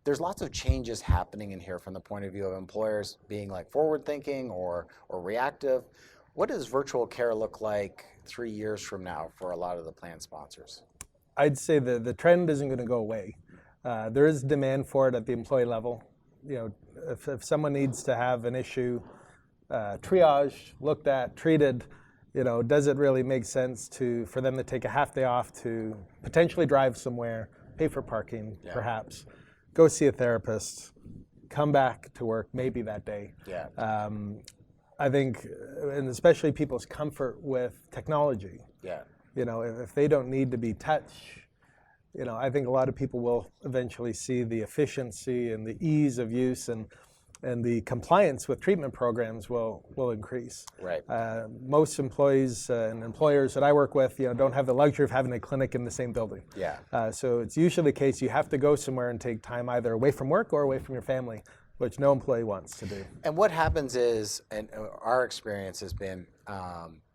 There's lots of changes happening in here from the point of view of employers being like forward thinking or reactive. What does virtual care look like 3 years from now for a lot of the plan sponsors? I'd say the trend isn't going to go away. There is demand for it at the employee level. If someone needs to have an issue triaged, looked at, treated, does it really make sense for them to take a half day off to potentially drive somewhere, pay for parking, perhaps, go see a therapist, come back to work maybe that day? Yeah. I think, and especially people's comfort with technology. Yeah. If they don't need to be touched, I think a lot of people will eventually see the efficiency and the ease of use and the compliance with treatment programs will increase. Right. Most employees and employers that I work with, don't have the luxury of having a clinic in the same building. Yeah. So it's usually the case you have to go somewhere and take time either away from work or away from your family, which no employee wants to do. And what happens is, and our experience has been,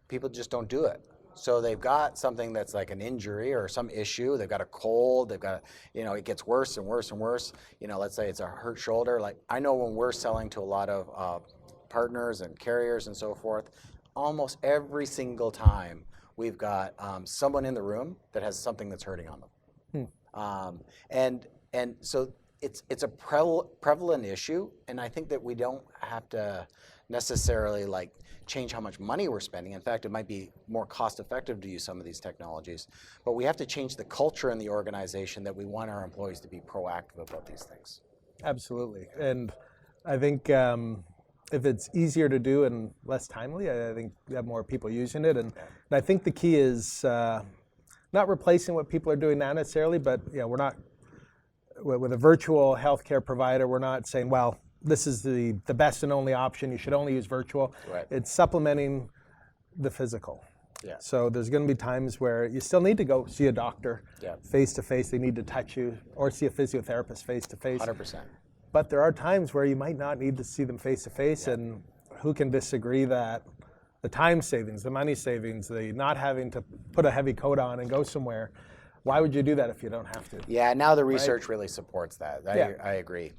people just don't do it. So they've got something that's like an injury or some issue. They've got a cold. They've got, it gets worse and worse and worse. Let's say it's a hurt shoulder. Like I know when we're selling to a lot of partners and carriers and so forth, almost every single time we've got someone in the room that has something that's hurting on them. And so it's a prevalent issue, and I think that we don't have to necessarily change how much money we're spending. In fact, it might be more cost effective to use some of these technologies, but we have to change the culture in the organization that we want our employees to be proactive about these things. Absolutely, and I think if it's easier to do and less timely, I think you have more people using it, and I think the key is not replacing what people are doing now necessarily, but we're not, with a virtual healthcare provider, we're not saying, well, this is the best and only option, you should only use virtual. Right. It's supplementing the physical. Yeah. So there's going to be times where you still need to go see a doctor face to face. They need to touch you, or see a physiotherapist face to face. 100%. But there are times where you might not need to see them face to face, and who can disagree that the time savings, the money savings, the not having to put a heavy coat on and go somewhere, why would you do that if you don't have to? Yeah, now the research really supports that. I agree.